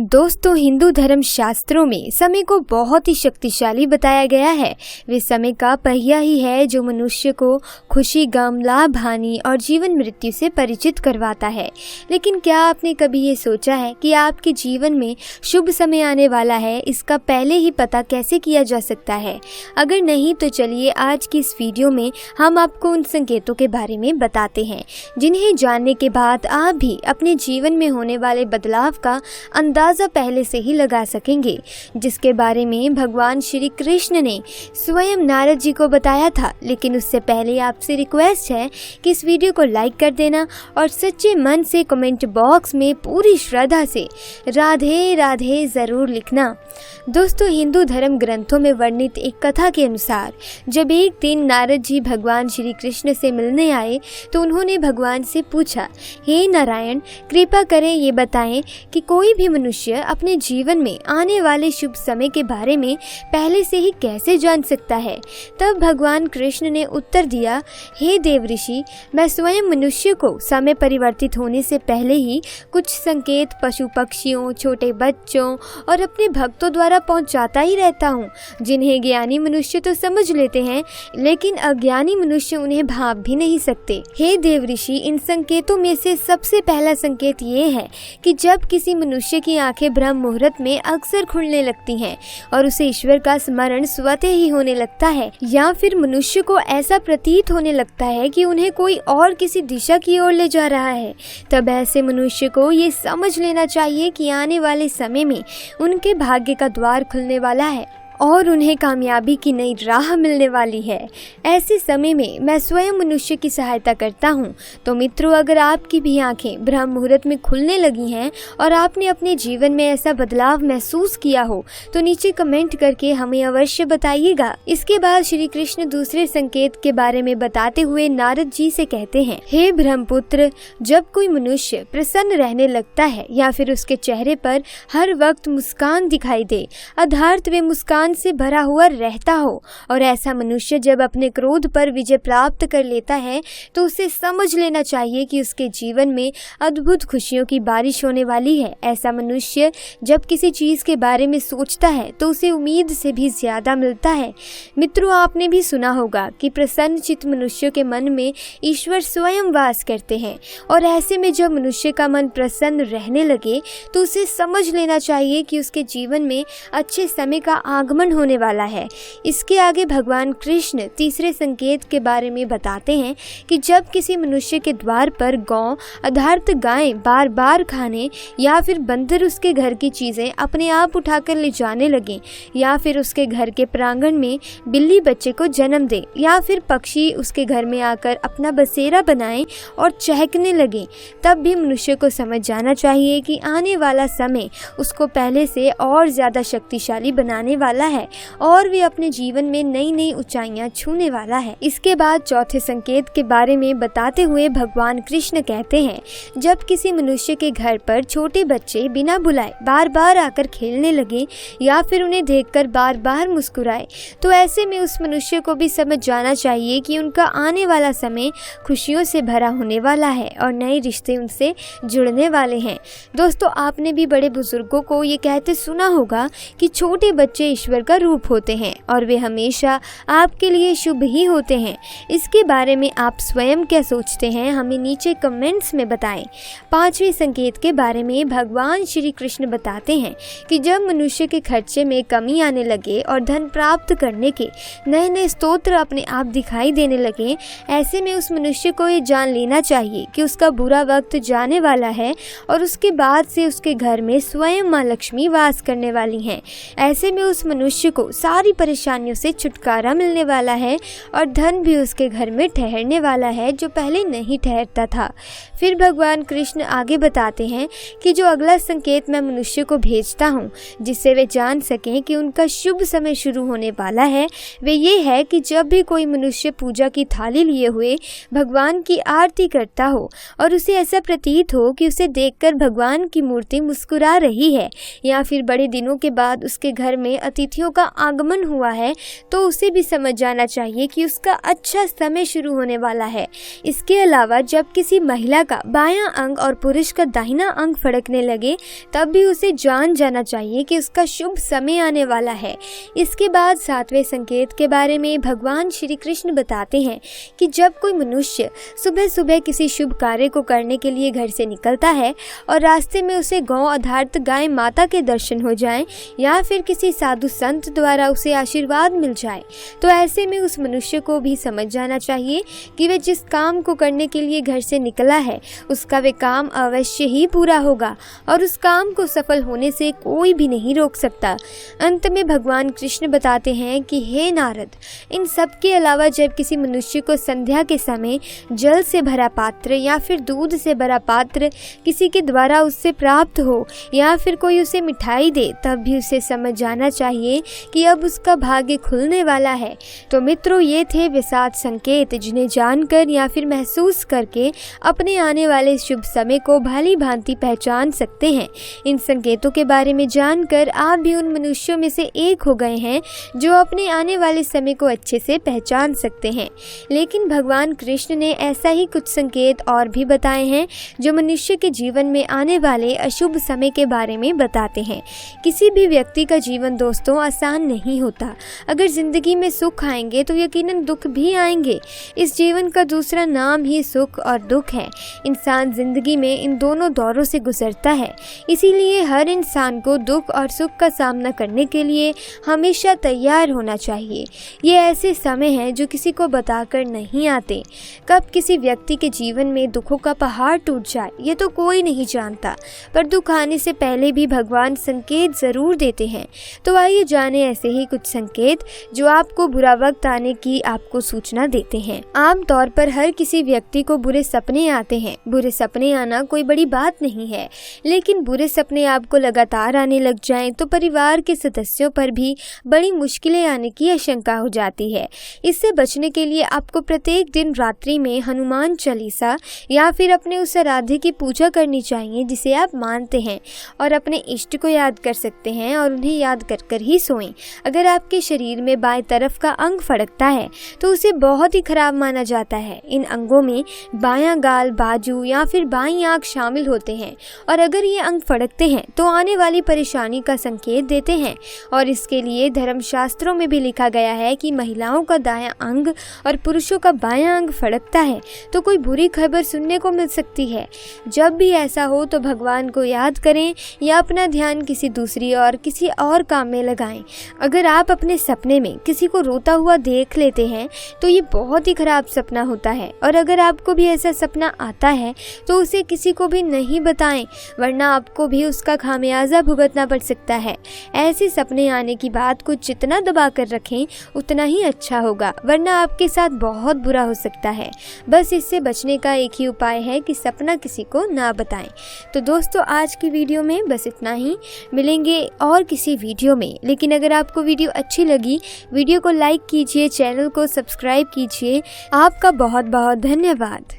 दोस्तों, हिंदू धर्म शास्त्रों में समय को बहुत ही शक्तिशाली बताया गया है। वे समय का पहिया ही है जो मनुष्य को खुशी, गम, लाभ, हानि और जीवन मृत्यु से परिचित करवाता है। लेकिन क्या आपने कभी ये सोचा है कि आपके जीवन में शुभ समय आने वाला है, इसका पहले ही पता कैसे किया जा सकता है? अगर नहीं तो चलिए आज की इस वीडियो में हम आपको उन संकेतों के बारे में बताते हैं जिन्हें जानने के बाद आप भी अपने जीवन में होने वाले बदलाव का अंदाजा पहले से ही लगा सकेंगे, जिसके बारे में भगवान श्री कृष्ण ने स्वयं नारद जी को बताया था। लेकिन उससे पहले आपसे रिक्वेस्ट है कि इस वीडियो को लाइक कर देना और सच्चे मन से कमेंट बॉक्स में पूरी श्रद्धा से राधे राधे जरूर लिखना। दोस्तों, हिंदू धर्म ग्रंथों में वर्णित एक कथा के अनुसार जब एक दिन नारद जी भगवान श्री कृष्ण से मिलने आए तो उन्होंने भगवान से पूछा, हे नारायण, कृपा करें ये बताएं कि कोई भी मनुष्य अपने जीवन में आने वाले शुभ समय के बारे में पहले से ही कैसे जान सकता है? तब भगवान कृष्ण ने उत्तर दिया, हे देवऋषि, मैं स्वयं मनुष्य को समय परिवर्तित होने से पहले ही कुछ संकेत पशु पक्षियों, छोटे बच्चों और अपने भक्तों द्वारा पहुंचाता ही रहता हूँ, जिन्हें ज्ञानी मनुष्य तो समझ लेते हैं लेकिन अज्ञानी मनुष्य उन्हें भाप भी नहीं सकते। हे देवऋषि, इन संकेतों में से सबसे पहला संकेत ये है कि जब किसी मनुष्य की आंखें ब्रह्म मुहूर्त में अक्सर खुलने लगती हैं और उसे ईश्वर का स्मरण स्वतः ही होने लगता है, या फिर मनुष्य को ऐसा प्रतीत होने लगता है कि उन्हें कोई और किसी दिशा की ओर ले जा रहा है, तब ऐसे मनुष्य को ये समझ लेना चाहिए कि आने वाले समय में उनके भाग्य का द्वार खुलने वाला है और उन्हें कामयाबी की नई राह मिलने वाली है। ऐसे समय में मैं स्वयं मनुष्य की सहायता करता हूँ। तो मित्रों, अगर आपकी भी आंखें ब्रह्म मुहूर्त में खुलने लगी हैं और आपने अपने जीवन में ऐसा बदलाव महसूस किया हो तो नीचे कमेंट करके हमें अवश्य बताइएगा। इसके बाद श्री कृष्ण दूसरे संकेत के बारे में बताते हुए नारद जी से कहते हैं, हे ब्रह्मपुत्र, जब कोई मनुष्य प्रसन्न रहने लगता है या फिर उसके चेहरे पर हर वक्त मुस्कान दिखाई दे, अर्थात वे मुस्कान से भरा हुआ रहता हो, और ऐसा मनुष्य जब अपने क्रोध पर विजय प्राप्त कर लेता है तो उसे समझ लेना चाहिए कि उसके जीवन में अद्भुत खुशियों की बारिश होने वाली है। ऐसा मनुष्य जब किसी चीज के बारे में सोचता है तो उसे उम्मीद से भी ज्यादा मिलता है। मित्रों, आपने भी सुना होगा कि प्रसन्न चित्त मनुष्य के मन में ईश्वर स्वयं वास करते हैं, और ऐसे में जब मनुष्य का मन प्रसन्न रहने लगे तो उसे समझ लेना चाहिए कि उसके जीवन में अच्छे समय का आगमन होने वाला है। इसके आगे भगवान कृष्ण तीसरे संकेत के बारे में बताते हैं कि जब किसी मनुष्य के द्वार पर गौ अर्थात गायें बार बार खाने या फिर बंदर उसके घर की चीजें अपने आप उठाकर ले जाने लगे, या फिर उसके घर के प्रांगण में बिल्ली बच्चे को जन्म दे, या फिर पक्षी उसके घर में आकर अपना बसेरा बनाए और चहकने लगे, तब भी मनुष्य को समझ जाना चाहिए कि आने वाला समय उसको पहले से और ज्यादा शक्तिशाली बनाने वाला है और वे अपने जीवन में नई नई ऊंचाइयां छूने वाला है। इसके बाद चौथे संकेत के बारे में बताते हुए भगवान कृष्ण कहते हैं, जब किसी मनुष्य के घर पर छोटे बच्चे बिना बुलाए बार बार आकर खेलने लगे या फिर उन्हें देखकर बार बार मुस्कुराए, तो ऐसे में उस मनुष्य को भी समझ जाना चाहिए कि उनका आने वाला समय खुशियों से भरा होने वाला है और नए रिश्ते उनसे जुड़ने वाले हैं। दोस्तों, आपने भी बड़े बुजुर्गों को ये कहते सुना होगा कि छोटे बच्चे ईश्वर का रूप होते हैं और वे हमेशा आपके लिए शुभ ही होते हैं। इसके बारे में आप स्वयं क्या सोचते हैं, हमें नीचे कमेंट्स में बताएं। पांचवें संकेत के बारे में भगवान श्री कृष्ण बताते हैं कि जब मनुष्य के खर्चे में कमी आने लगे और धन प्राप्त करने के नए नए स्तोत्र अपने आप दिखाई देने लगे, ऐसे में उस मनुष्य को ये जान लेना चाहिए कि उसका बुरा वक्त जाने वाला है और उसके बाद से उसके घर में स्वयं माँ लक्ष्मी वास करने वाली हैं। ऐसे में उस मनुष्य को सारी परेशानियों से छुटकारा मिलने वाला है और धन भी उसके घर में ठहरने वाला है जो पहले नहीं ठहरता था। फिर भगवान कृष्ण आगे बताते हैं कि जो अगला संकेत मैं मनुष्य को भेजता हूँ जिससे वे जान सकें कि उनका शुभ समय शुरू होने वाला है, वे ये है कि जब भी कोई मनुष्य पूजा की थाली लिए हुए भगवान की आरती करता हो और उसे ऐसा प्रतीत हो कि उसे देखकर भगवान की मूर्ति मुस्कुरा रही है, या फिर बड़े दिनों के बाद उसके घर में अतिथि अतिथियों का आगमन हुआ है तो उसे भी समझ जाना चाहिए कि उसका अच्छा समय शुरू होने वाला है। इसके अलावा जब किसी महिला का बायां अंग और पुरुष का दाहिना अंग फड़कने लगे तब भी उसे जान जाना चाहिए कि उसका शुभ समय आने वाला है। इसके बाद 7वें संकेत के बारे में भगवान श्री कृष्ण बताते हैं कि जब कोई मनुष्य सुबह सुबह किसी शुभ कार्य को करने के लिए घर से निकलता है और रास्ते में उसे गौ आधारित गाय माता के दर्शन हो जाएं या फिर किसी साधु संत द्वारा उसे आशीर्वाद मिल जाए तो ऐसे में उस मनुष्य को भी समझ जाना चाहिए कि वह जिस काम को करने के लिए घर से निकला है उसका वे काम अवश्य ही पूरा होगा और उस काम को सफल होने से कोई भी नहीं रोक सकता। अंत में भगवान कृष्ण बताते हैं कि हे नारद, इन सब के अलावा जब किसी मनुष्य को संध्या के समय जल से भरा पात्र या फिर दूध से भरा पात्र किसी के द्वारा उससे प्राप्त हो या फिर कोई उसे मिठाई दे तब भी उसे समझ जाना चाहिए कि अब उसका भाग्य खुलने वाला है। तो मित्रों, ये थे वे 7 संकेत जिन्हें जानकर या फिर महसूस करके अपने आने वाले शुभ समय को भली भांति पहचान सकते हैं। इन संकेतों के बारे में जानकर आप भी उन मनुष्यों में से एक हो गए हैं जो अपने आने वाले समय को अच्छे से पहचान सकते हैं। लेकिन भगवान कृष्ण ने ऐसा ही कुछ संकेत और भी बताए हैं जो मनुष्य के जीवन में आने वाले अशुभ समय के बारे में बताते हैं। किसी भी व्यक्ति का जीवन दोस्तों आसान नहीं होता। अगर जिंदगी में सुख आएंगे तो यकीनन दुख भी आएंगे। इस जीवन का दूसरा नाम ही सुख और दुख है। इंसान जिंदगी में इन दोनों दौरों से गुजरता है। इसीलिए हर इंसान को दुख और सुख का सामना करने के लिए हमेशा तैयार होना चाहिए। ये ऐसे समय हैं जो किसी को बताकर नहीं आते। कब किसी व्यक्ति के जीवन में दुखों का पहाड़ टूट जाए ये तो कोई नहीं जानता, पर दुख आने से पहले भी भगवान संकेत जरूर देते हैं। तो आइए जाने ऐसे ही कुछ संकेत जो आपको बुरा वक्त आने की आपको सूचना देते हैं। आमतौर पर हर किसी व्यक्ति को बुरे सपने आते हैं। बुरे सपने आना कोई बड़ी बात नहीं है, लेकिन बुरे सपने आपको लगातार आने लग जाएं तो परिवार के सदस्यों पर भी बड़ी मुश्किलें आने की आशंका हो जाती है। इससे बचने के लिए आपको प्रत्येक दिन रात्रि में हनुमान चालीसा या फिर अपने उस आराध्य की पूजा करनी चाहिए जिसे आप मानते हैं और अपने इष्ट को याद कर सकते हैं और उन्हें याद कर कर ही सोएं। अगर आपके शरीर में बाएं तरफ का अंग फड़कता है तो उसे बहुत ही खराब माना जाता है। इन अंगों में बायां गाल, बाजू या फिर बाईं आंख शामिल होते हैं और अगर ये अंग फड़कते हैं तो आने वाली परेशानी का संकेत देते हैं। और इसके लिए धर्मशास्त्रों में भी लिखा गया है कि महिलाओं का दायां अंग और पुरुषों का बायां अंग फड़कता है तो कोई बुरी खबर सुनने को मिल सकती है। जब भी ऐसा हो तो भगवान को याद करें या अपना ध्यान किसी और काम में लगाएं। अगर आप अपने सपने में किसी को रोता हुआ देख लेते हैं तो ये बहुत ही खराब सपना होता है और अगर आपको भी ऐसा सपना आता है तो उसे किसी को भी नहीं बताएं, वरना आपको भी उसका खामियाजा भुगतना पड़ सकता है। ऐसे सपने आने की बात को जितना दबा कर रखें उतना ही अच्छा होगा, वरना आपके साथ बहुत बुरा हो सकता है। बस इससे बचने का एक ही उपाय है कि सपना किसी को ना बताएं। तो दोस्तों, आज की वीडियो में बस इतना ही। मिलेंगे और किसी वीडियो में। लेकिन अगर आपको वीडियो अच्छी लगी, वीडियो को लाइक कीजिए, चैनल को सब्सक्राइब कीजिए। आपका बहुत बहुत धन्यवाद।